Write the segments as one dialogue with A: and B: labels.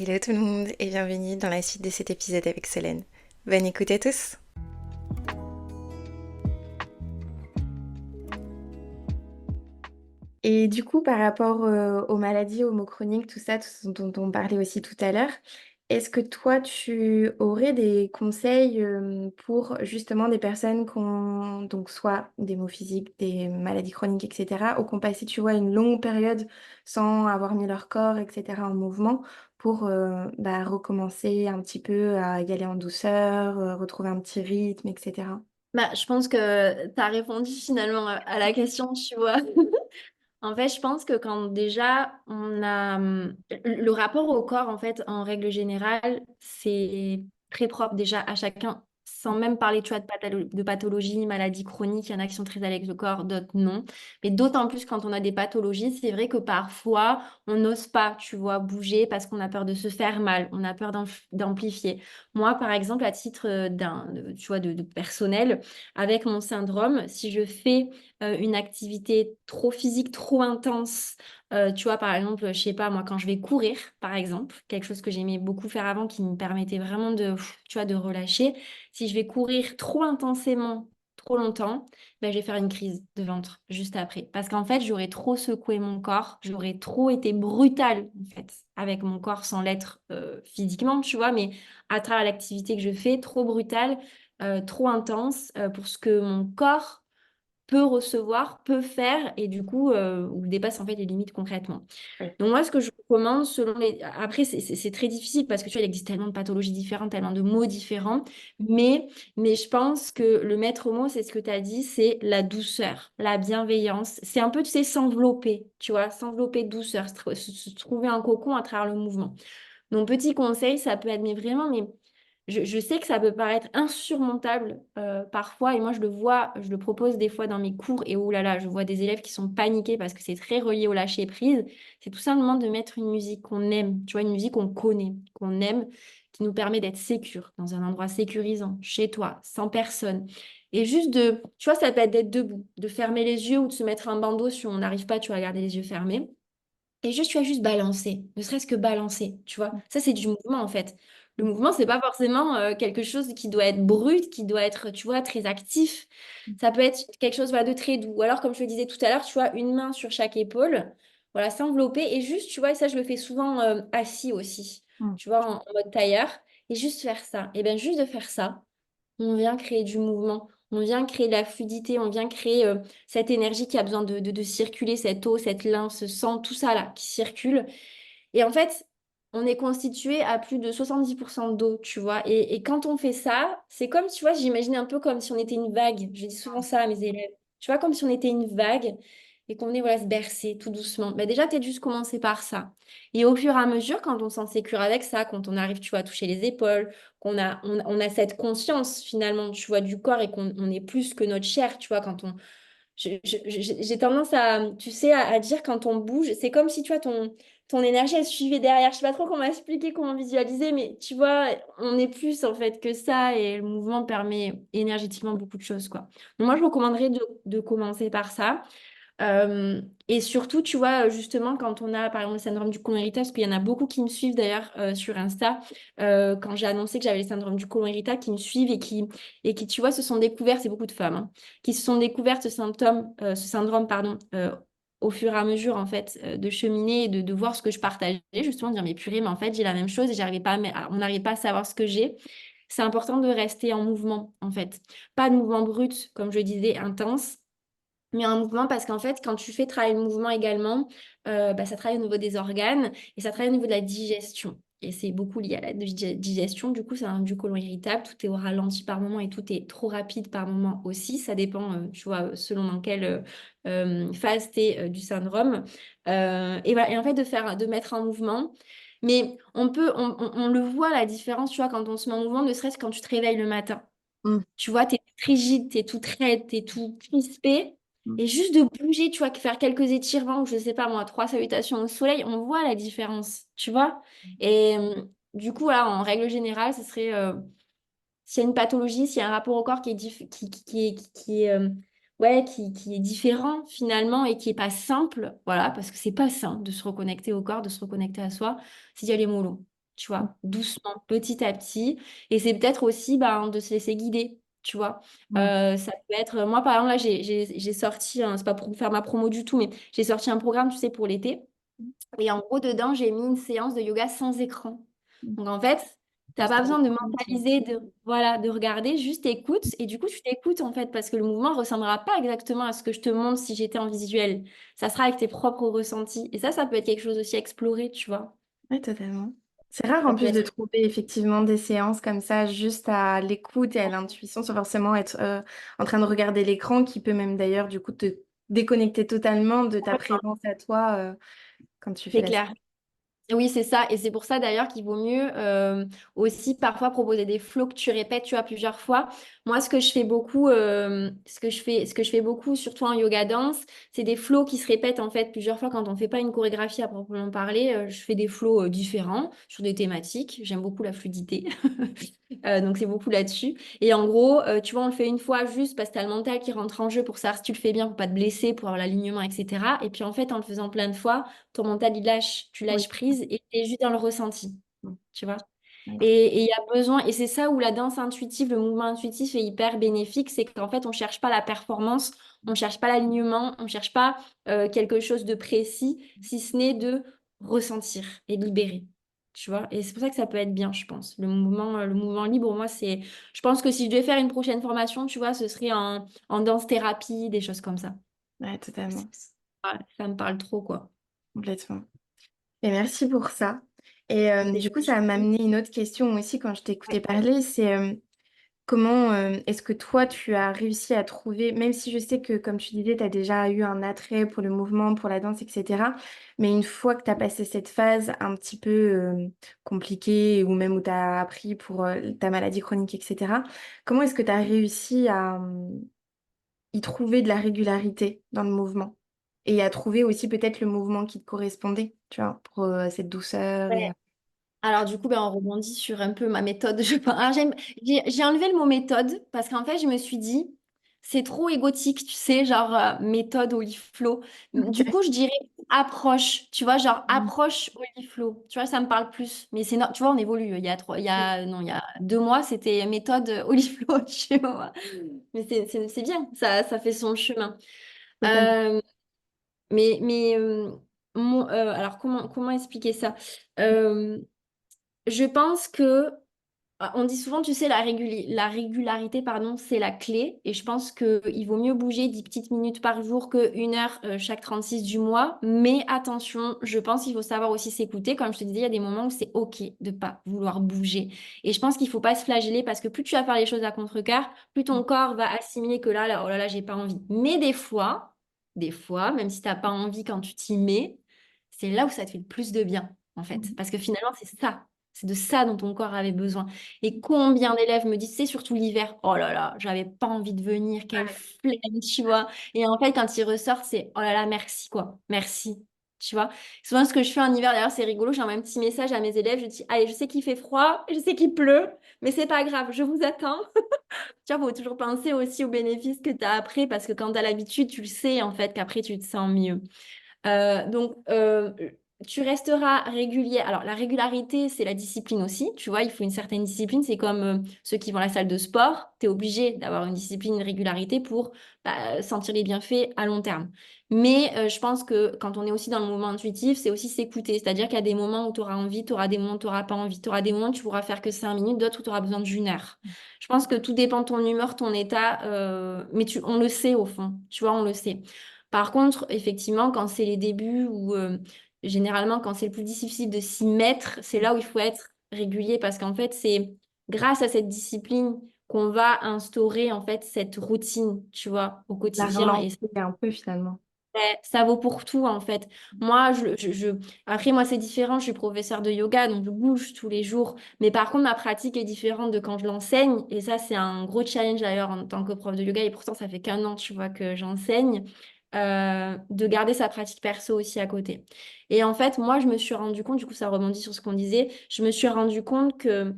A: Hello tout le monde et bienvenue dans la suite de cet épisode avec Solène. Bonne écoute à tous. Et du coup, par rapport aux maladies, aux maux chroniques, tout ça, tout ce dont on parlait aussi tout à l'heure, est-ce que toi, tu aurais des conseils pour justement des personnes qui ont donc soit des maux physiques, des maladies chroniques, etc., ou qui ont passé, tu vois, une longue période sans avoir mis leur corps, etc., en mouvement, pour recommencer un petit peu à y aller en douceur, retrouver un petit rythme, etc.
B: Bah, je pense que tu as répondu finalement à la question, tu vois. En fait, je pense que quand déjà on a le rapport au corps, en fait, en règle générale, c'est très propre déjà à chacun, sans même parler, tu vois, de pathologie, maladie chronique. Il y en a qui sont très à l'aise avec le corps, d'autres non. Mais d'autant plus quand on a des pathologies, c'est vrai que parfois on n'ose pas, tu vois, bouger parce qu'on a peur de se faire mal, on a peur d'amplifier. Moi, par exemple, à titre tu vois, de personnel, avec mon syndrome, si je fais une activité trop physique, trop intense. Tu vois, par exemple, je sais pas, moi, quand je vais courir, par exemple, quelque chose que j'aimais beaucoup faire avant, qui me permettait vraiment tu vois, de relâcher. Si je vais courir trop intensément, trop longtemps, ben, je vais faire une crise de ventre juste après. Parce qu'en fait, j'aurais trop secoué mon corps, j'aurais trop été brutale, en fait, avec mon corps sans l'être physiquement, tu vois, mais à travers l'activité que je fais, trop brutale, trop intense pour ce que mon corps peut recevoir, peut faire et du coup, ou dépasse en fait les limites concrètement.
A: Ouais.
B: Donc moi, ce que je recommande selon les... Après, c'est très difficile parce que tu vois, il existe tellement de pathologies différentes, tellement de mots différents, mais je pense que le maître mot, c'est ce que tu as dit, c'est la douceur, la bienveillance. C'est un peu, tu sais, s'envelopper, tu vois, s'envelopper de douceur, se trouver un cocon à travers le mouvement. Donc, petit conseil, ça peut être, mais vraiment, mais je sais que ça peut paraître insurmontable parfois, et moi je le vois, je le propose des fois dans mes cours, et oh là là, je vois des élèves qui sont paniqués parce que c'est très relié au lâcher prise. C'est tout simplement de mettre une musique qu'on aime, tu vois, une musique qu'on connaît, qu'on aime, qui nous permet d'être sécure, dans un endroit sécurisant, chez toi, sans personne. Et juste de, tu vois, ça peut être d'être debout, de fermer les yeux ou de se mettre un bandeau si on n'arrive pas, tu vois, à garder les yeux fermés. Et juste, tu vas juste balancer, ne serait-ce que balancer, tu vois. Ça, c'est du mouvement, en fait. Le mouvement, c'est pas forcément quelque chose qui doit être brut, qui doit être, tu vois, très actif. Ça peut être quelque chose voilà, de très doux. Ou alors, comme je le disais tout à l'heure, tu vois, une main sur chaque épaule, voilà, s'envelopper. Et juste, tu vois, et ça, je le fais souvent assis aussi,
A: Mm.
B: tu vois, en mode tailleur. Et juste faire ça. Et bien, juste de faire ça, on vient créer du mouvement, on vient créer de la fluidité, on vient créer cette énergie qui a besoin de circuler, cette eau, cette lymphe, ce sang, tout ça là qui circule. Et en fait, on est constitué à plus de 70% d'eau, tu vois. Et quand on fait ça, c'est comme, tu vois, j'imagine un peu comme si on était une vague. Je dis souvent ça à mes élèves. Tu vois, comme si on était une vague et qu'on est, voilà, se bercer tout doucement. Mais déjà, peut-être juste commencer par ça. Et au fur et à mesure, quand on s'en sécure avec ça, quand on arrive, tu vois, à toucher les épaules, on a cette conscience, finalement, tu vois, du corps et qu'on on est plus que notre chair, tu vois, quand on... J'ai tendance à, tu sais, à dire quand on bouge, c'est comme si, tu vois, ton énergie, elle suivait derrière. Je sais pas trop comment expliquer, comment visualiser, mais tu vois, on est plus en fait que ça et le mouvement permet énergétiquement beaucoup de choses, quoi. Donc moi, je recommanderais de commencer par ça. Et surtout, tu vois, justement, quand on a, par exemple, le syndrome du côlon irritable, parce qu'il y en a beaucoup qui me suivent d'ailleurs sur Insta, quand j'ai annoncé que j'avais le syndrome du côlon irritable, qui me suivent et qui, tu vois, se sont découverts, c'est beaucoup de femmes, hein, qui se sont découvertes ce syndrome, pardon, au fur et à mesure, en fait, de cheminer et de voir ce que je partageais, justement, de dire, mais purée, mais en fait, j'ai la même chose et j'arrivais pas on n'arrive pas à savoir ce que j'ai. C'est important de rester en mouvement, en fait. Pas de mouvement brut, comme je disais, intense mais un mouvement parce qu'en fait, quand tu fais travailler le mouvement également, ça travaille au niveau des organes et ça travaille au niveau de la digestion. Et c'est beaucoup lié à la digestion. Du coup, c'est un du côlon irritable. Tout est au ralenti par moment et tout est trop rapide par moment aussi. Ça dépend, tu vois, selon dans quelle phase tu es du syndrome. Et voilà. Et en fait, de mettre en mouvement. Mais on le voit la différence, tu vois, quand on se met en mouvement, ne serait-ce que quand tu te réveilles le matin.
A: Mm.
B: Tu vois, t'es toute rigide, t'es toute raide, t'es tout crispé.
A: Mm.
B: Et juste de bouger, tu vois, faire quelques étirements, ou je sais pas moi, trois salutations au soleil, on voit la différence, tu vois. Et du coup, là, en règle générale, ce serait, s'il y a une pathologie, s'il y a un rapport au corps qui est, qui est, ouais, qui est différent finalement et qui est pas simple, voilà, parce que c'est pas simple de se reconnecter au corps, de se reconnecter à soi, c'est d'y aller mollo. tu vois, doucement, petit à petit. Et c'est peut-être aussi ben, de se laisser guider, tu vois.
A: Mm.
B: Ça peut être, moi par exemple, là, j'ai sorti, c'est pas pour faire ma promo du tout, mais j'ai sorti un programme, tu sais, pour l'été. Et en gros, dedans, j'ai mis une séance de yoga sans écran. Donc en fait, t'as
A: Juste
B: pas besoin
A: avec
B: de
A: compte.
B: mentaliser, voilà, de regarder, juste écoute. Et du coup, tu t'écoutes en fait, parce que le mouvement ne ressemblera pas exactement à ce que je te montre si j'étais en visuel. Ça sera avec tes propres ressentis. Et ça peut être quelque chose aussi à explorer, tu vois.
A: Oui, totalement. C'est rare
B: Ça
A: en
B: peut
A: plus de
B: être
A: trouver effectivement des séances comme ça, juste à l'écoute et à l'intuition, sans forcément être en train de regarder l'écran, qui peut même d'ailleurs du coup te déconnecter totalement de ta présence à toi quand tu fais
B: c'est
A: la
B: clair.
A: séance.
B: Oui, c'est ça. Et c'est pour ça d'ailleurs qu'il vaut mieux aussi parfois proposer des flots que tu répètes, tu vois, plusieurs fois. Moi, ce que je fais beaucoup, ce que je fais beaucoup, surtout en yoga danse, c'est des flots qui se répètent en fait plusieurs fois quand on fait pas une chorégraphie à proprement parler. Je fais des flots différents sur des thématiques. J'aime beaucoup la fluidité. Donc c'est beaucoup là-dessus. Et en gros, tu vois, on le fait une fois juste parce que tu as le mental qui rentre en jeu pour savoir si tu le fais bien, pour pas te blesser, pour avoir l'alignement, etc. Et puis en fait, en le faisant plein de fois, ton mental, il lâche, tu
A: Oui.
B: lâches prise et tu es juste dans le ressenti,
A: Mm.
B: tu vois.
A: Ouais.
B: Et il y a besoin, et c'est ça où la danse intuitive, le mouvement intuitif est hyper bénéfique, c'est qu'en fait, on cherche pas la performance, on cherche pas l'alignement, on cherche pas quelque chose de précis, si ce n'est de ressentir et libérer. Tu vois, et c'est pour ça que ça peut être bien, je pense. Le mouvement libre, moi, c'est. Je pense que si je devais faire une prochaine formation, tu vois, ce serait en danse-thérapie, des choses comme ça.
A: Ouais, totalement.
B: Ouais, ça me parle trop, quoi.
A: Complètement. Et merci pour ça. Et
B: Mais
A: du coup, ça m'a amené une autre question aussi quand je t'écoutais parler, c'est comment est-ce que toi, tu as réussi à trouver, même si je sais que, comme tu disais, tu as déjà eu un attrait pour le mouvement, pour la danse, etc. Mais une fois que tu as passé cette phase un petit peu compliquée, ou même où tu as appris pour ta maladie chronique, etc., comment est-ce que tu as réussi à y trouver de la régularité dans le mouvement? Et à trouver aussi peut-être le mouvement qui te correspondait, tu vois, pour cette douceur et...
B: ouais. Alors du coup, ben, on rebondit sur un peu ma méthode, je pense. Alors, j'ai enlevé le mot méthode parce qu'en fait, je me suis dit, c'est trop égotique, tu sais, genre méthode Oliflow. Du coup, je dirais approche, tu vois, genre approche Oliflow. Tu vois, ça me parle plus. Mais c'est tu vois, on évolue. Non, il y a 2 mois, c'était méthode Oliflow chez moi. Mais c'est bien, ça fait son chemin.
A: Totalement.
B: Euh, mais alors comment expliquer ça? Euh, je pense que on dit souvent, tu sais, la régularité, pardon, c'est la clé. Et je pense qu'il vaut mieux bouger 10 petites minutes par jour que 1 heure chaque 36 du mois. Mais attention, je pense qu'il faut savoir aussi s'écouter. Comme je te disais, il y a des moments où c'est OK de pas vouloir bouger. Et je pense qu'il faut pas se flageller parce que plus tu vas faire les choses à contre-cœur, plus ton corps va assimiler que là, oh là là, j'ai pas envie. Mais des fois, même si t'as pas envie quand tu t'y mets, c'est là où ça te fait le plus de bien, en fait. Parce que finalement, c'est ça. C'est de ça dont ton corps avait besoin. Et combien d'élèves me disent, c'est surtout l'hiver, oh là là, j'avais pas envie de venir, quelle flemme, tu vois. Et en fait, quand ils ressortent, c'est, oh là là, merci, quoi. Merci. Tu vois. Souvent, ce que je fais en hiver, d'ailleurs, c'est rigolo, j'envoie un petit message à mes élèves, je dis, allez, je sais qu'il fait froid, je sais qu'il pleut, mais c'est pas grave, je vous attends. Tu vois, faut toujours penser aussi aux bénéfices que tu as après, parce que quand tu as l'habitude, tu le sais, en fait, qu'après, tu te sens mieux. Donc, tu resteras régulier. Alors, la régularité, c'est la discipline aussi. Tu vois, il faut une certaine discipline. C'est comme ceux qui vont à la salle de sport. Tu es obligé d'avoir une discipline, une régularité pour sentir les bienfaits à long terme. Mais je pense que quand on est aussi dans le mouvement intuitif, c'est aussi s'écouter. C'est-à-dire qu'il y a des moments où tu auras envie, tu auras des moments où tu n'auras pas envie. Tu auras des moments où tu pourras faire que 5 minutes, d'autres où tu auras besoin d'1 heure. Je pense que tout dépend de ton humeur, ton état. Mais on le sait au fond. Tu vois, on le sait. Par contre, effectivement, quand c'est les débuts ou généralement quand c'est le plus difficile de s'y mettre, c'est là où il faut être régulier parce qu'en fait, c'est grâce à cette discipline qu'on va instaurer en fait cette routine, tu vois, au
A: La
B: quotidien. Et
A: relancer un peu finalement.
B: ça vaut pour tout en fait. Moi, après, moi, c'est différent. Je suis professeure de yoga, donc je bouge tous les jours. Mais par contre, ma pratique est différente de quand je l'enseigne. Et ça, c'est un gros challenge d'ailleurs en tant que prof de yoga. Et pourtant, ça fait qu'1 an, tu vois, que j'enseigne. De garder sa pratique perso aussi à côté. Et en fait, moi, je me suis rendu compte, du coup, ça rebondit sur ce qu'on disait, je me suis rendu compte que,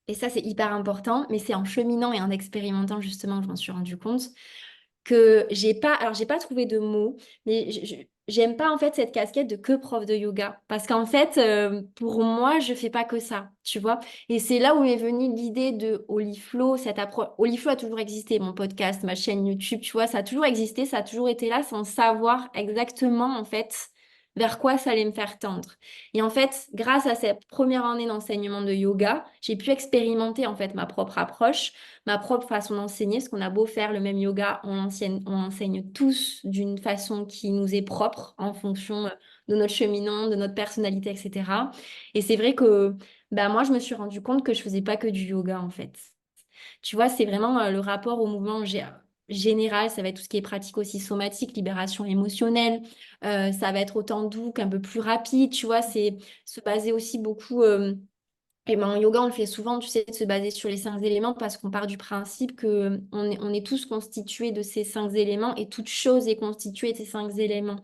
B: et ça, c'est hyper important, mais c'est en cheminant et en expérimentant justement que je m'en suis rendu compte que j'ai pas trouvé de mots, mais j'aime pas en fait cette casquette de que prof de yoga parce qu'en fait, pour moi, je fais pas que ça, tu vois. Et c'est là où est venue l'idée de Oliflow, cette approche. Oliflow a toujours existé, mon podcast, ma chaîne YouTube, tu vois, ça a toujours existé, ça a toujours été là sans savoir exactement en fait vers quoi ça allait me faire tendre. Et en fait, grâce à cette première année d'enseignement de yoga, j'ai pu expérimenter en fait ma propre approche, ma propre façon d'enseigner, parce qu'on a beau faire le même yoga, on enseigne tous d'une façon qui nous est propre en fonction de notre cheminement, de notre personnalité, etc. Et c'est vrai que bah, moi, je me suis rendu compte que je faisais pas que du yoga, en fait. Tu vois, c'est vraiment le rapport au mouvement général, ça va être tout ce qui est pratique aussi somatique, libération émotionnelle, ça va être autant doux qu'un peu plus rapide, tu vois, c'est se baser aussi beaucoup... et ben, en yoga, on le fait souvent, tu sais, de se baser sur les 5 éléments parce qu'on part du principe que on est tous constitués de ces 5 éléments et toute chose est constituée de ces 5 éléments.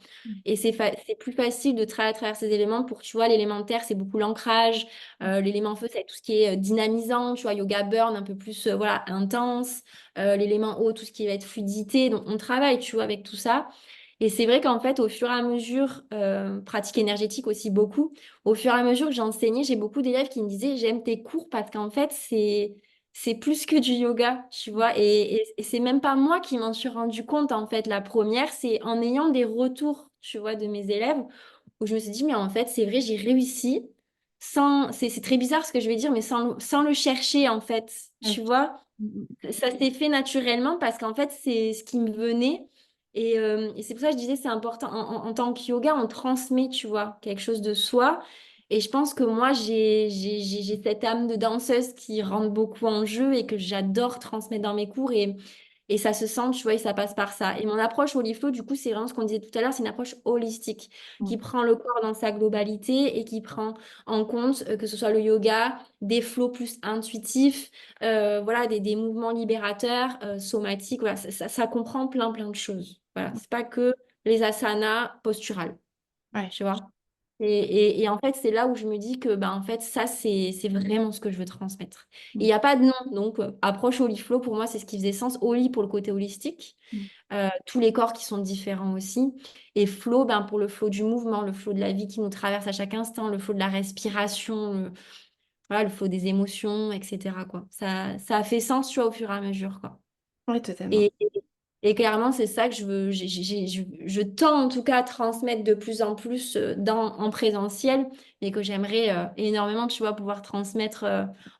B: Et c'est plus facile de travailler à travers ces éléments pour, tu vois, l'élémentaire, c'est beaucoup l'ancrage. L'élément feu, c'est tout ce qui est dynamisant, tu vois, yoga burn, un peu plus, voilà, intense. L'élément eau, tout ce qui va être fluidité. Donc, on travaille, tu vois, avec tout ça. Et c'est vrai qu'en fait, au fur et à mesure, pratique énergétique aussi beaucoup, au fur et à mesure que j'enseignais, j'ai beaucoup d'élèves qui me disaient, j'aime tes cours parce qu'en fait, c'est plus que du yoga, tu vois. Et c'est même pas moi qui m'en suis rendu compte, en fait. La première, c'est en ayant des retours, tu vois, de mes élèves, où je me suis dit, mais en fait, c'est vrai, j'ai réussi sans, c'est très bizarre ce que je vais dire, mais sans le chercher, en fait, tu
A: Ouais.
B: vois.
A: Mm,
B: Ça s'est fait naturellement parce qu'en fait, c'est ce qui me venait. Et c'est pour ça que je disais, c'est important. En tant que yoga, on transmet, tu vois, quelque chose de soi. Et je pense que moi, j'ai cette âme de danseuse qui rentre beaucoup en jeu et que j'adore transmettre dans mes cours. Et ça se sent, tu vois, et ça passe par ça. Et mon approche Oliflow, du coup, c'est vraiment ce qu'on disait tout à l'heure, c'est une approche holistique qui
A: mm,
B: prend le corps dans sa globalité et qui prend en compte que ce soit le yoga, des flows plus intuitifs, voilà, des mouvements libérateurs, somatiques, voilà, ça comprend plein de choses. Voilà,
A: mm.
B: c'est pas que les asanas posturales,
A: Ouais.
B: tu vois. Et en fait, c'est là où je me dis que, bah, en fait, ça, c'est vraiment ce que je veux transmettre. Et il
A: Mm,
B: n'y a pas de nom. Donc, approche Holiflow, pour moi, c'est ce qui faisait sens. Oli pour le côté holistique.
A: mm.
B: Tous les corps qui sont différents aussi. Et flow, ben, pour le flow du mouvement, le flow de la vie qui nous traverse à chaque instant, le flow de la respiration, voilà, le flow des émotions, etc., quoi. Ça a fait sens, tu vois, au fur et à mesure, quoi.
A: Ouais, totalement.
B: Et clairement, c'est ça que je veux, je tends en tout cas à transmettre de plus en plus en présentiel, mais que j'aimerais énormément, tu vois, pouvoir transmettre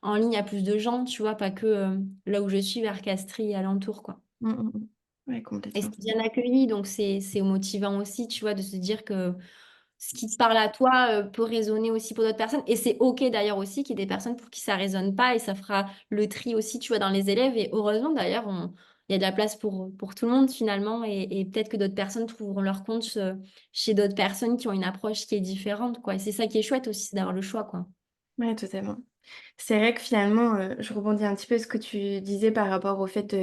B: en ligne à plus de gens, tu vois, pas que là où je suis, vers Castries et alentour, quoi.
A: Mm, mm, mm. Ouais,
B: Et
A: complètement.
B: c'est bien accueilli, donc c'est motivant aussi, tu vois, de se dire que ce qui te parle à toi peut résonner aussi pour d'autres personnes. Et c'est OK d'ailleurs aussi qu'il y ait des personnes pour qui ça résonne pas et ça fera le tri aussi, tu vois, dans les élèves. Et heureusement d'ailleurs, il y a de la place pour tout le monde finalement et peut-être que d'autres personnes trouveront leur compte chez d'autres personnes qui ont une approche qui est différente, quoi. Et c'est ça qui est chouette aussi, c'est d'avoir le choix, quoi.
A: Ouais, totalement. C'est vrai que finalement, je rebondis un petit peu sur ce que tu disais par rapport au fait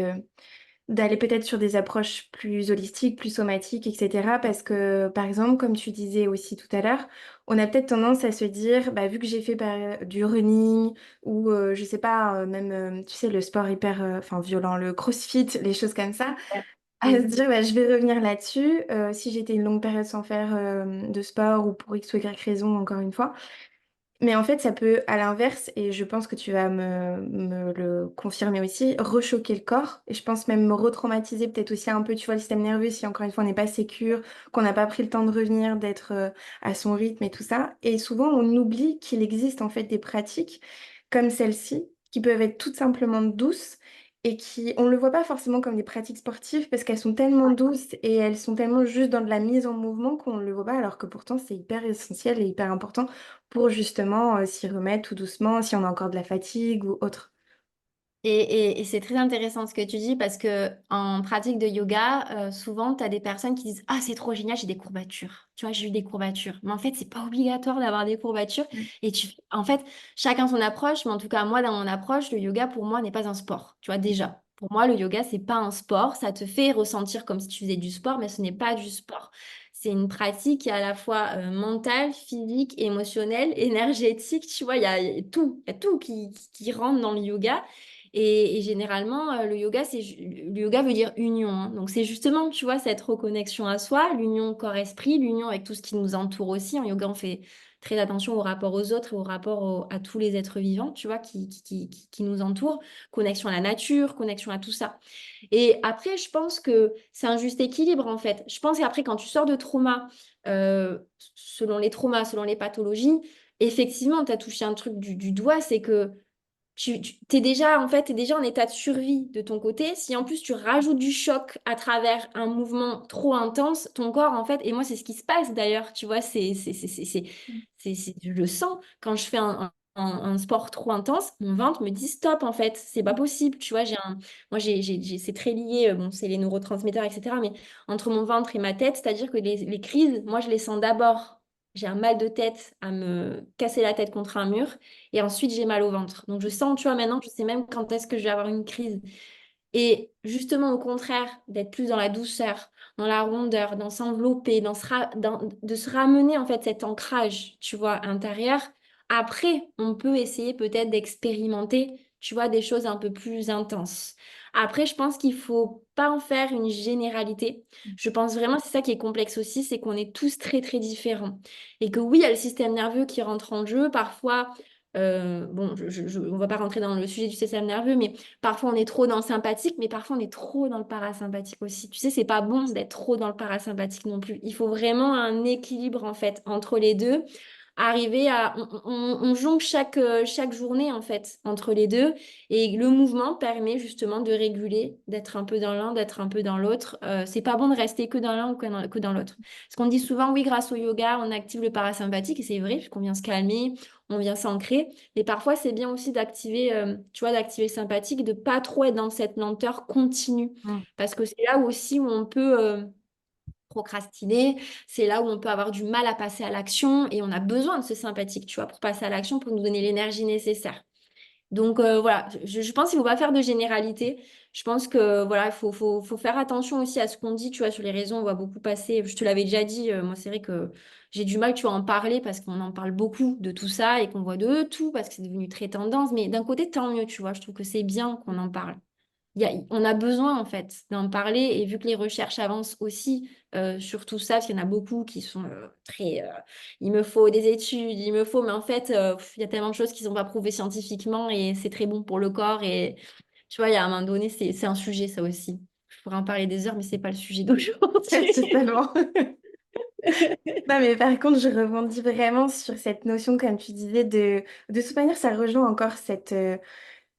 A: d'aller peut-être sur des approches plus holistiques, plus somatiques, etc. Parce que, par exemple, comme tu disais aussi tout à l'heure, on a peut-être tendance à se dire, bah, vu que j'ai fait du running ou, je sais pas, même, tu sais, le sport hyper, enfin, violent, le crossfit, les choses comme ça,
B: Ouais.
A: à se dire, bah, je vais revenir là-dessus. Si j'étais une longue période sans faire de sport ou pour X ou Y raison, encore une fois. Mais en fait, ça peut, à l'inverse, et je pense que tu vas me le confirmer aussi, rechoquer le corps. Et je pense même me retraumatiser peut-être aussi un peu, tu vois, le système nerveux, si encore une fois on n'est pas sécure, qu'on n'a pas pris le temps de revenir, d'être à son rythme et tout ça. Et souvent, on oublie qu'il existe en fait des pratiques comme celle-ci, qui peuvent être tout simplement douces et qui, on ne le voit pas forcément comme des pratiques sportives parce qu'elles sont tellement douces et elles sont tellement juste dans de la mise en mouvement qu'on ne le voit pas, alors que pourtant c'est hyper essentiel et hyper important pour justement s'y remettre tout doucement si on a encore de la fatigue ou autre.
B: Et c'est très intéressant ce que tu dis parce que en pratique de yoga, souvent, tu as des personnes qui disent, ah, c'est trop génial, j'ai des courbatures. Tu vois, j'ai eu des courbatures. Mais en fait, c'est pas obligatoire d'avoir des courbatures.
A: Mm.
B: Et en fait, chacun son approche, mais en tout cas, moi, dans mon approche, le yoga, pour moi, n'est pas un sport. Tu vois, déjà. Pour moi, le yoga, c'est pas un sport. Ça te fait ressentir comme si tu faisais du sport, mais ce n'est pas du sport. C'est une pratique qui est à la fois mentale, physique, émotionnelle, énergétique. Tu vois, il y a tout qui rentre dans le yoga. Et généralement, le yoga veut dire union, hein. Donc c'est justement, tu vois, cette reconnexion à soi, l'union corps-esprit, l'union avec tout ce qui nous entoure aussi. En yoga, on fait très attention au rapport aux autres et au rapport à tous les êtres vivants, tu vois, qui nous entourent. Connexion à la nature, connexion à tout ça. Et après, je pense que c'est un juste équilibre, en fait. Je pense qu'après, quand tu sors de trauma, selon les traumas, selon les pathologies, effectivement, tu as touché un truc du doigt, c'est que t'es déjà, en fait, t'es déjà en état de survie de ton côté. Si en plus tu rajoutes du choc à travers un mouvement trop intense, ton corps, en fait, et moi, c'est ce qui se passe d'ailleurs, tu vois, je le sens quand je fais un sport trop intense, mon ventre me dit stop, en fait, c'est pas possible, tu vois, moi, c'est très lié, bon, c'est les neurotransmetteurs, etc., mais entre mon ventre et ma tête, c'est-à-dire que les crises, moi, je les sens d'abord. J'ai un mal de tête à me casser la tête contre un mur. Et ensuite, j'ai mal au ventre. Donc, je sens, tu vois, maintenant, je sais même quand est-ce que je vais avoir une crise. Et justement, au contraire, d'être plus dans la douceur, dans la rondeur, dans s'envelopper, de se ramener, en fait, cet ancrage, tu vois, intérieur. Après, on peut essayer peut-être d'expérimenter, tu vois, des choses un peu plus intenses. Après, je pense qu'il faut pas en faire une généralité. Je pense vraiment, c'est ça qui est complexe aussi, c'est qu'on est tous très, très différents. Et que oui, il y a le système nerveux qui rentre en jeu. Parfois, bon, on va pas rentrer dans le sujet du système nerveux, mais parfois on est trop dans le sympathique, mais parfois on est trop dans le parasympathique aussi. Tu sais, c'est pas bon d'être trop dans le parasympathique non plus. Il faut vraiment un équilibre en fait entre les deux. Arriver à, on jongle chaque journée en fait entre les deux et le mouvement permet justement de réguler, d'être un peu dans l'un, d'être un peu dans l'autre. C'est pas bon de rester que dans l'un ou que dans l'autre. Parce qu'on dit souvent, oui, grâce au yoga, on active le parasympathique et c'est vrai, puisqu'on vient se calmer, on vient s'ancrer. Mais parfois, c'est bien aussi d'activer, tu vois, d'activer le sympathique, de pas trop être dans cette lenteur continue.
A: Mm.
B: Parce que c'est là aussi où on peut procrastiner, c'est là où on peut avoir du mal à passer à l'action et on a besoin de ce sympathique, tu vois, pour passer à l'action, pour nous donner l'énergie nécessaire. Donc voilà, je pense qu'il ne faut pas faire de généralité. Je pense que voilà, il faut faire attention aussi à ce qu'on dit, tu vois, sur les réseaux, on voit beaucoup passer. Je te l'avais déjà dit, moi c'est vrai que j'ai du mal, tu vois, à en parler parce qu'on en parle beaucoup de tout ça et qu'on voit de tout parce que c'est devenu très tendance. Mais d'un côté, tant mieux, tu vois, je trouve que c'est bien qu'on en parle. On a besoin en fait d'en parler et vu que les recherches avancent aussi sur tout ça, parce qu'il y en a beaucoup qui sont très il me faut des études, il me faut, mais en fait il y a tellement de choses qui ne sont pas prouvées scientifiquement et c'est très bon pour le corps et tu vois, il y a un moment donné, c'est un sujet ça aussi. Je pourrais en parler des heures, mais c'est pas le sujet d'aujourd'hui.
A: Totalement. Non, mais par contre, je rebondis vraiment sur cette notion, comme tu disais, de toute manière, ça rejoint encore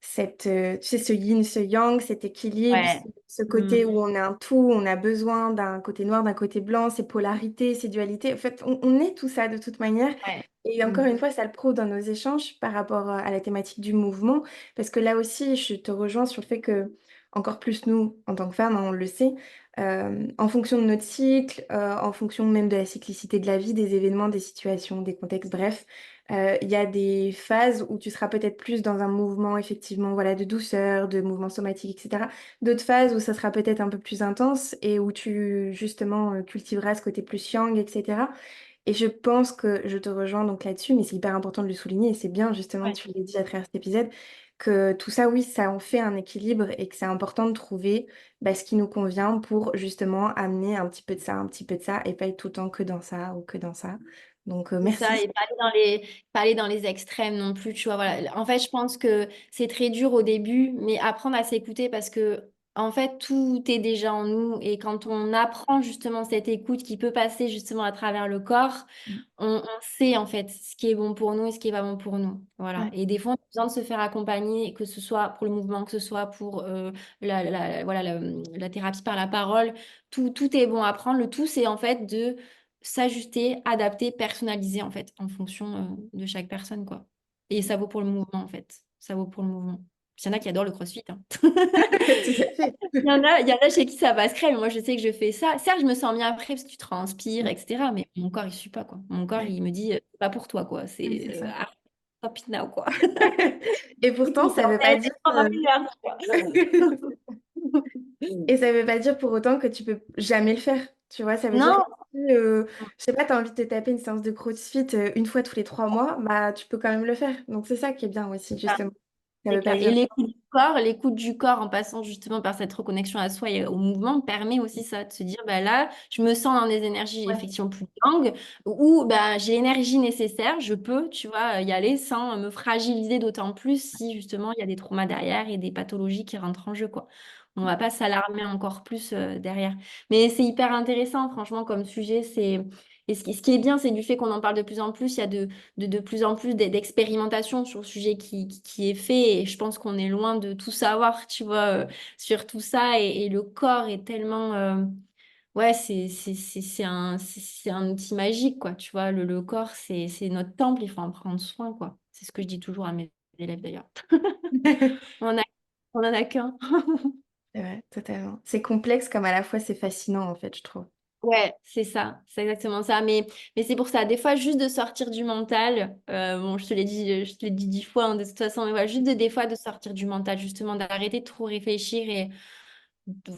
A: tu sais, ce yin, ce yang, cet équilibre,
B: Ouais.
A: ce côté
B: Mm.
A: où on est un tout, on a besoin d'un côté noir, d'un côté blanc, ces polarités, ces dualités. En fait, on est tout ça de toute manière.
B: Ouais.
A: Et encore
B: Mm.
A: une fois, ça le prouve dans nos échanges par rapport à la thématique du mouvement. Parce que là aussi, je te rejoins sur le fait que, encore plus nous, en tant que femmes, hein, on le sait, en fonction de notre cycle, en fonction même de la cyclicité de la vie, des événements, des situations, des contextes, bref, il y a des phases où tu seras peut-être plus dans un mouvement, effectivement, voilà, de douceur, de mouvement somatique, etc. D'autres phases où ça sera peut-être un peu plus intense et où tu, justement, cultiveras ce côté plus yang, etc. Et je pense que je te rejoins donc là-dessus, mais c'est hyper important de le souligner et c'est bien, justement, que
B: Ouais.
A: tu l'aies dit à travers cet épisode, que tout ça, oui, ça en fait un équilibre et que c'est important de trouver bah, ce qui nous convient pour, justement, amener un petit peu de ça, un petit peu de ça et pas être tout le temps que dans ça ou que dans ça. Donc,
B: C'est ça,
A: merci.
B: et pas aller dans les extrêmes non plus, tu vois, voilà. En fait, je pense que c'est très dur au début, mais apprendre à s'écouter parce que, en fait, tout est déjà en nous. Et quand on apprend justement cette écoute qui peut passer justement à travers le corps, on sait en fait ce qui est bon pour nous et ce qui est pas bon pour nous. Voilà.
A: Ouais.
B: Et des fois, on a besoin de se faire accompagner, que ce soit pour le mouvement, que ce soit pour voilà, la thérapie par la parole. Tout est bon à prendre. Le tout, c'est en fait de s'ajuster, adapter, personnaliser en fait en fonction de chaque personne quoi. Et ça vaut pour le mouvement en fait. Ça vaut pour le mouvement. Il y en a qui adorent le CrossFit, hein.
A: Tout à fait.
B: Il y en a chez qui ça passe crème. Moi, je sais que je fais ça. Certes, je me sens bien après parce que tu transpires, etc. Mais mon corps, il suit pas quoi. Mon corps,
A: Ouais,
B: il me dit, c'est pas pour toi quoi.
A: ouais,
B: C'est
A: c'est ça.
B: stop it now quoi.
A: Et pourtant,
B: Il
A: ça
B: t'en
A: veut pas
B: fait
A: dire.
B: pendant une heure, quoi.
A: Et ça veut pas dire pour autant que tu peux jamais le faire. Tu vois, ça veut dire que
B: Non,
A: si, je sais pas, tu as envie de te taper une séance de CrossFit une fois tous les 3 mois, bah tu peux quand même le faire. Donc c'est ça qui est bien aussi, justement. Ça
B: C'est
A: veut pas
B: clair. Et
A: dire.
B: l'écoute du corps en passant justement par cette reconnexion à soi et au mouvement permet aussi ça, de se dire, bah là, je me sens dans des énergies
A: Ouais.
B: effectivement plus yang, ou bah, j'ai l'énergie nécessaire, je peux, tu vois, y aller sans me fragiliser d'autant plus si justement il y a des traumas derrière et des pathologies qui rentrent en jeu, quoi. On va pas s'alarmer encore plus derrière. Mais c'est hyper intéressant, franchement, comme sujet. Et ce qui est bien, c'est du fait qu'on en parle de plus en plus. Il y a de plus en plus d'expérimentation sur le sujet qui est fait. Et je pense qu'on est loin de tout savoir, tu vois, sur tout ça. Et le corps est tellement... ouais, c'est un outil magique, quoi. Tu vois, le corps, c'est notre temple. Il faut en prendre soin, quoi. C'est ce que je dis toujours à mes élèves, d'ailleurs. On en a, on en a qu'un.
A: C'est vrai, totalement. C'est complexe comme à la fois c'est fascinant en fait, je trouve.
B: Ouais, c'est ça, c'est exactement ça. Mais c'est pour ça, des fois, juste de sortir du mental, bon, je te l'ai dit 10 fois hein, de toute façon, mais voilà, juste des fois de sortir du mental, justement, d'arrêter de trop réfléchir et de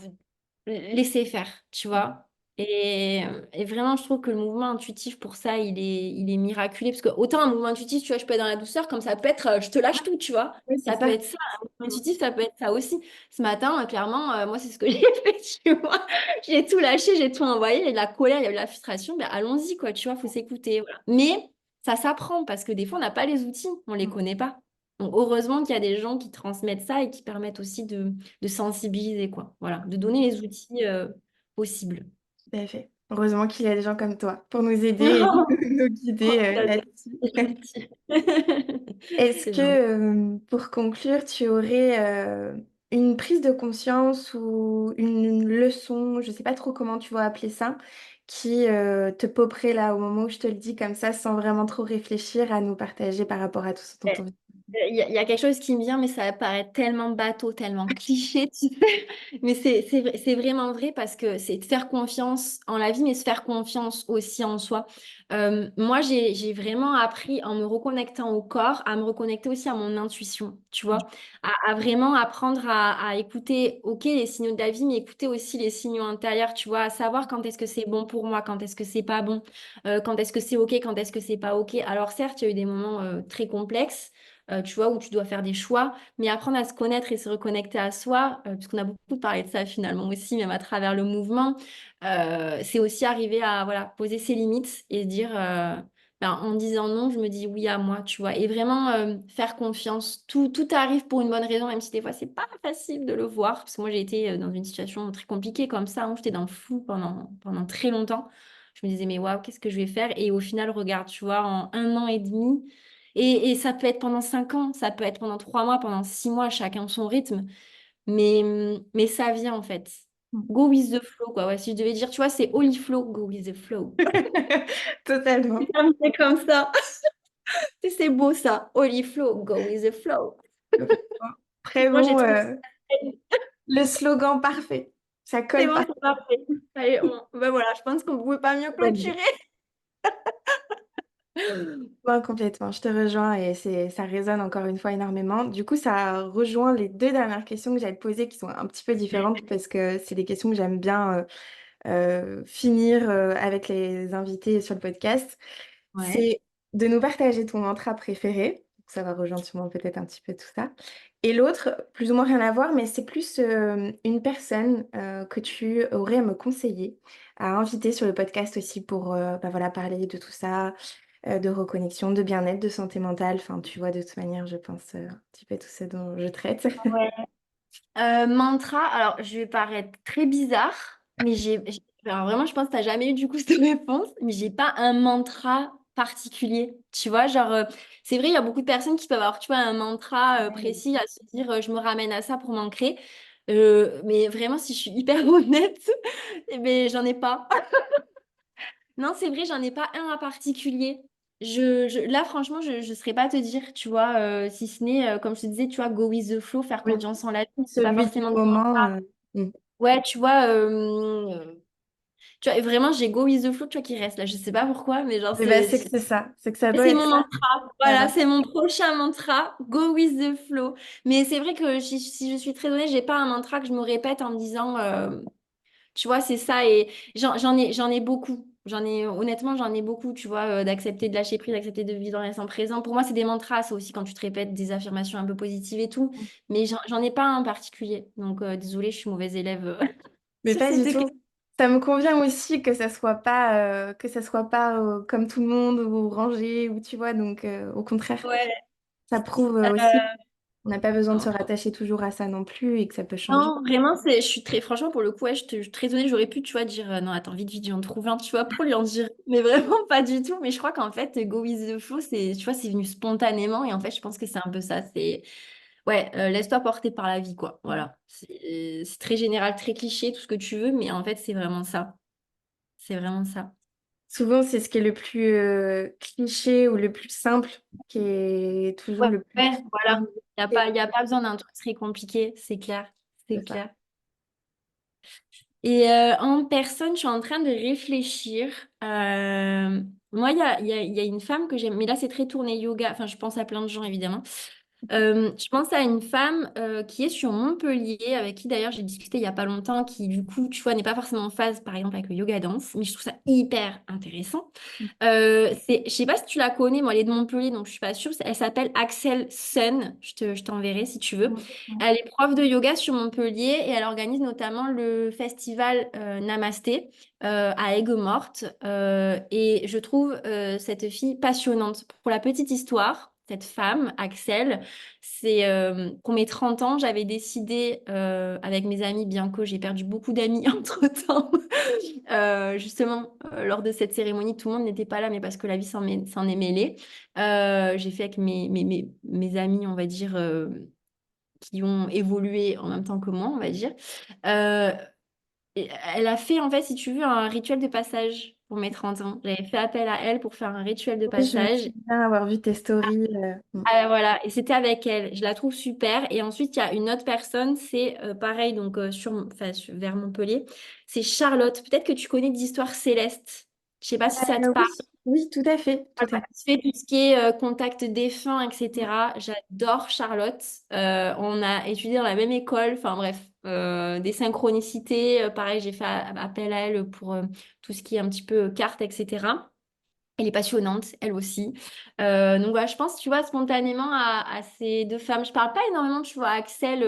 B: laisser faire, tu vois. Et vraiment, je trouve que le mouvement intuitif, pour ça, il est miraculé. Parce que autant un mouvement intuitif, tu vois, je peux être dans la douceur, comme ça peut être, je te lâche tout, tu vois.
A: Oui, c'est
B: Ça peut
A: ça.
B: être ça. Un mouvement intuitif, ça peut être ça aussi. Ce matin, clairement, moi, c'est ce que j'ai fait, tu vois. J'ai tout lâché, j'ai tout envoyé. Il y a de la colère, il y a de la frustration. Ben, allons-y, quoi, tu vois, faut s'écouter. Voilà. Mais ça s'apprend parce que des fois, on n'a pas les outils, on les connaît pas. Donc, heureusement qu'il y a des gens qui transmettent ça et qui permettent aussi de sensibiliser, quoi. Voilà, de donner les outils possibles.
A: Tout à fait. Heureusement qu'il y a des gens comme toi pour nous aider et nous guider là-dessus.
B: C'est gentil.
A: Est-ce
B: C'est
A: que,
B: gentil.
A: pour conclure, tu aurais une prise de conscience ou une leçon, je sais pas trop comment tu vas appeler ça, qui te popperait là au moment où je te le dis comme ça, sans vraiment trop réfléchir à nous partager par rapport à tout ce dont on vient.
B: Il y a quelque chose qui me vient, mais ça paraît tellement bateau, tellement cliché, tu sais. Mais c'est vraiment vrai parce que c'est de faire confiance en la vie, mais se faire confiance aussi en soi. Moi, j'ai vraiment appris en me reconnectant au corps, à me reconnecter aussi à mon intuition, tu vois, à vraiment apprendre à écouter, ok, les signaux de la vie, mais écouter aussi les signaux intérieurs, tu vois, à savoir quand est-ce que c'est bon pour moi, quand est-ce que c'est pas bon, quand est-ce que c'est ok, quand est-ce que c'est pas ok. Alors certes, il y a eu des moments très complexes tu vois, où tu dois faire des choix, mais apprendre à se connaître et se reconnecter à soi, puisqu'on a beaucoup parlé de ça finalement aussi, même à travers le mouvement, c'est aussi arriver à voilà, poser ses limites et se dire, ben, en disant non, je me dis oui à moi, tu vois, et vraiment faire confiance. Tout arrive pour une bonne raison, même si des fois, c'est pas facile de le voir, parce que moi, j'ai été dans une situation très compliquée comme ça, hein, j'étais dans le flou pendant très longtemps. Je me disais, mais waouh, qu'est-ce que je vais faire? Et au final, regarde, tu vois, en 1 an et demi, et ça peut être pendant 5 ans, ça peut être pendant 3 mois, pendant 6 mois, chacun son rythme. Mais ça vient en fait. Go with the flow, quoi. Ouais, si je devais dire, tu vois, c'est Holy Flow, go with the flow.
A: Totalement.
B: C'est comme ça. C'est beau ça. Holy Flow, go with the flow.
A: Très
B: Moi, j'ai
A: bon,
B: trouvé
A: le slogan parfait. Ça
B: c'est
A: colle
B: bon,
A: pas.
B: c'est parfait. Allez, ben voilà, je pense qu'on ne pouvait pas mieux clôturer.
A: Ouais, complètement, je te rejoins et ça résonne encore une fois énormément. Du coup, ça rejoint les deux dernières questions que j'allais te poser qui sont un petit peu différentes parce que c'est des questions que j'aime bien finir avec les invités sur le podcast.
B: Ouais.
A: C'est de nous partager ton mantra préféré. Ça va rejoindre sûrement peut-être un petit peu tout ça. Et l'autre, plus ou moins rien à voir, mais c'est plus une personne que tu aurais à me conseiller, à inviter sur le podcast aussi pour bah voilà, parler de tout ça, de reconnexion, de bien-être, de santé mentale. Enfin, tu vois, de toute manière, je pense un petit peu tout ce dont je traite.
B: Ouais. Mantra, alors je vais paraître très bizarre, mais alors vraiment, je pense que tu n'as jamais eu du coup cette réponse, mais j'ai pas un mantra particulier. Tu vois, genre, c'est vrai, il y a beaucoup de personnes qui peuvent avoir, tu vois, un mantra précis à se dire, je me ramène à ça pour m'ancrer. Mais vraiment, si je suis hyper honnête, eh ben, j'en ai pas. Non, c'est vrai, j'en ai pas un en particulier. Là, franchement, je ne saurais pas te dire, tu vois, si ce n'est, comme je te disais, tu vois, go with the flow, faire
A: Oui,
B: confiance en la vie, c'est pas
A: celui du
B: forcément des
A: moment.
B: mantras.
A: Mm.
B: Ouais, tu vois, vraiment, j'ai go with the flow, tu vois, qui reste là. Je sais pas pourquoi, mais genre,
A: Eh ben, c'est que c'est ça, c'est que ça doit
B: c'est
A: être
B: mon
A: ça.
B: mantra.
A: Ça
B: Voilà,
A: va.
B: c'est mon prochain mantra, go with the flow. Mais c'est vrai que si je suis très honnête, j'ai pas un mantra que je me répète en me disant, tu vois, c'est ça et j'en ai beaucoup. Honnêtement, j'en ai beaucoup, tu vois, d'accepter de lâcher prise, d'accepter de vivre dans l'instant présent. Pour moi, c'est des mantras, ça aussi, quand tu te répètes des affirmations un peu positives et tout. Mais j'en ai pas un en particulier. Donc, désolée, je suis mauvaise élève
A: Mais
B: sur
A: pas
B: cette
A: du
B: question.
A: tout. Ça me convient aussi que ça soit pas comme tout le monde ou rangé ou tu vois, donc au contraire,
B: Ouais.
A: ça prouve aussi qu'on n'a pas besoin de se rattacher toujours à ça non plus et que ça peut changer.
B: Non, vraiment, je suis très, franchement, pour le coup, ouais, je suis très honnête, j'aurais pu, tu vois, dire, non, attends, vite, vite, j'en trouve un, tu vois, pour lui en dire, mais vraiment pas du tout. Mais je crois qu'en fait, go with the flow, tu vois, c'est venu spontanément, et en fait, je pense que c'est un peu ça, ouais, laisse-toi porter par la vie, quoi, voilà. C'est très général, très cliché, tout ce que tu veux, mais en fait, c'est vraiment ça. C'est vraiment ça.
A: Souvent, c'est ce qui est le plus cliché ou le plus simple qui est toujours
B: Ouais,
A: le plus
B: ouais, voilà.
A: compliqué.
B: Y a pas besoin d'un truc très compliqué, c'est clair, c'est
A: C'est ça.
B: clair. Et en personne, je suis en train de réfléchir. Moi, il y a une femme que j'aime, mais là, c'est très tourné yoga. Enfin, je pense à plein de gens, évidemment. Je pense à une femme qui est sur Montpellier, avec qui d'ailleurs j'ai discuté il y a pas longtemps, qui du coup, tu vois, n'est pas forcément en phase, par exemple, avec le yoga dance, mais je trouve ça hyper intéressant. Je sais pas si tu la connais, moi, elle est de Montpellier, donc je suis pas sûre. Elle s'appelle Axel Sun. Je t'enverrai si tu veux. Elle est prof de yoga sur Montpellier et elle organise notamment le festival Namasté à Aigues-Mortes. Et je trouve cette fille passionnante. Pour la petite histoire, cette femme, Axel, c'est pour mes 30 ans, j'avais décidé avec mes amis, bien que j'ai perdu beaucoup d'amis entre-temps, justement, lors de cette cérémonie, tout le monde n'était pas là, mais parce que la vie s'en est mêlée. J'ai fait avec mes amis, on va dire, qui ont évolué en même temps que moi, on va dire. Euh, et elle a fait, en fait, si tu veux, un rituel de passage pour mes 30 ans. J'avais fait appel à elle pour faire un rituel de
A: Oui, je me
B: passage.
A: souviens avoir vu tes stories.
B: Ah, voilà, et c'était avec elle. Je la trouve super. Et ensuite, il y a une autre personne, c'est pareil, donc vers Montpellier. C'est Charlotte. Peut-être que tu connais d'Histoire céleste. Je sais pas si ça te
A: Oui,
B: parle.
A: oui, tout à fait, tout à fait.
B: Je fais tout ce qui est contact défunt, etc. J'adore Charlotte. On a étudié dans la même école. Enfin bref, des synchronicités. Pareil, j'ai fait appel à elle pour tout ce qui est un petit peu carte, etc. Elle est passionnante, elle aussi. Donc voilà, je pense, tu vois, spontanément à ces deux femmes. Je parle pas énormément, tu vois, à Axel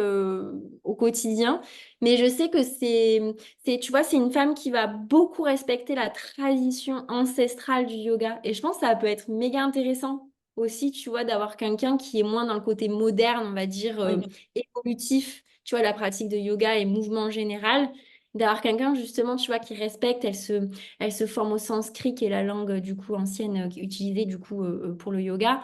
B: au quotidien, mais je sais que tu vois, c'est une femme qui va beaucoup respecter la tradition ancestrale du yoga. Et je pense que ça peut être méga intéressant aussi, tu vois, d'avoir quelqu'un qui est moins dans le côté moderne, on va dire,
A: Oui.
B: évolutif, tu vois, la pratique de yoga et mouvement en général. D'avoir quelqu'un, justement, tu vois, qui respecte, elle se forme au sanskrit, qui est la langue du coup ancienne utilisée du coup pour le yoga.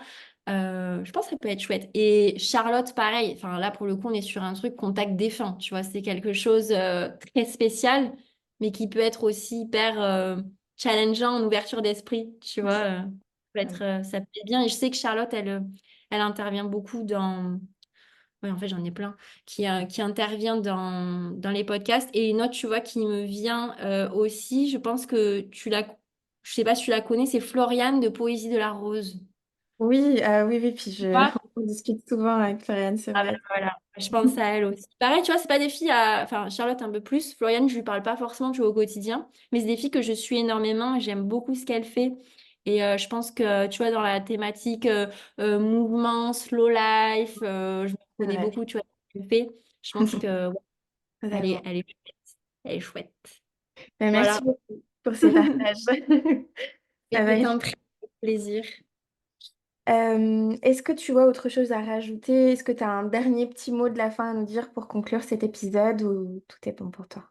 B: Je pense que ça peut être chouette. Et Charlotte, pareil. Enfin là pour le coup on est sur un truc contact défunt. Tu vois, c'est quelque chose très spécial, mais qui peut être aussi hyper challengeant en ouverture d'esprit. Tu vois, ça peut être bien. Et je sais que Charlotte, elle intervient beaucoup dans oui, en fait, j'en ai plein qui intervient dans les podcasts. Et une autre, tu vois, qui me vient aussi, je pense que je sais pas si tu la connais, c'est Floriane de Poésie de la Rose.
A: Oui, oui, oui, puis
B: Tu vois?
A: on discute souvent avec Floriane, c'est
B: Ah ben
A: vrai.
B: voilà, je pense à elle aussi. Pareil, tu vois, c'est pas des filles Enfin, Charlotte un peu plus. Floriane, je lui parle pas forcément, tu vois, au quotidien. Mais c'est des filles que je suis énormément et j'aime beaucoup ce qu'elle fait. Et je pense que, tu vois, dans la thématique mouvement, slow life, je me
A: C'est
B: connais
A: vrai,
B: beaucoup, tu vois, ce qu'elle fait. Je pense que ouais,
A: totalement.
B: elle est chouette. Elle est chouette.
A: Merci
B: Voilà.
A: beaucoup pour ces partages. Ça va.
B: C'était un très plaisir.
A: Est-ce que tu vois autre chose à rajouter? Est-ce que tu as un dernier petit mot de la fin à nous dire pour conclure cet épisode ou tout est bon pour toi?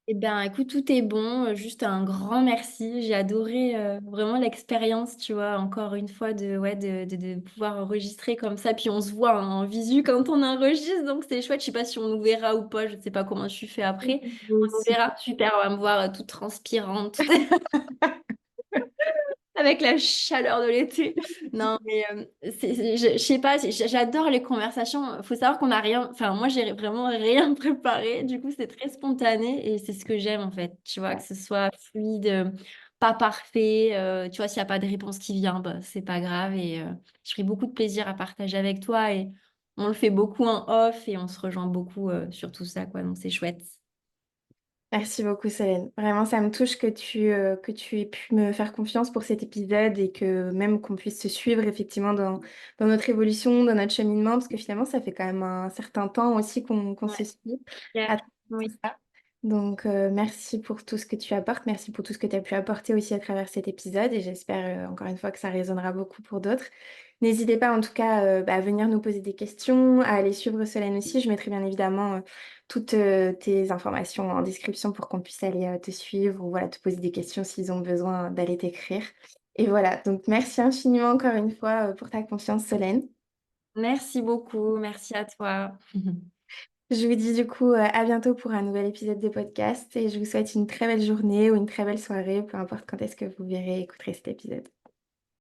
B: Eh bien, écoute, tout est bon. Juste un grand merci. J'ai adoré vraiment l'expérience, tu vois, encore une fois, de pouvoir enregistrer comme ça. Puis on se voit hein, en visu quand on enregistre, donc c'est chouette. Je sais pas si on nous verra ou pas. Je ne sais pas comment je suis fait après.
A: Moi
B: On nous
A: aussi.
B: verra. Super, on va me voir toute transpirante. Avec la chaleur de l'été. Non, mais je sais pas, j'adore les conversations. Faut savoir qu'on n'a rien, enfin, moi, j'ai vraiment rien préparé. Du coup, c'est très spontané et c'est ce que j'aime en fait. Tu vois, que ce soit fluide, pas parfait. Tu vois, s'il n'y a pas de réponse qui vient, bah, c'est pas grave. Et je ferai beaucoup de plaisir à partager avec toi. Et on le fait beaucoup en off et on se rejoint beaucoup sur tout ça, quoi. Donc, c'est chouette.
A: Merci beaucoup, Solène. Vraiment, ça me touche que tu aies pu me faire confiance pour cet épisode et que même qu'on puisse se suivre effectivement dans notre évolution, dans notre cheminement, parce que finalement, ça fait quand même un certain temps aussi qu'on
B: Ouais,
A: se suit
B: super.
A: à travers tout
B: Oui.
A: ça. Donc, merci pour tout ce que tu apportes. Merci pour tout ce que tu as pu apporter aussi à travers cet épisode. Et j'espère, encore une fois, que ça résonnera beaucoup pour d'autres. N'hésitez pas, en tout cas, à venir nous poser des questions, à aller suivre Solène aussi. Je mettrai bien évidemment toutes tes informations en description pour qu'on puisse aller te suivre ou voilà, te poser des questions s'ils ont besoin d'aller t'écrire. Et voilà, donc merci infiniment encore une fois pour ta confiance, Solène.
B: Merci beaucoup. Merci à toi.
A: Je vous dis du coup à bientôt pour un nouvel épisode de podcast et je vous souhaite une très belle journée ou une très belle soirée, peu importe quand est-ce que vous verrez écouter cet épisode.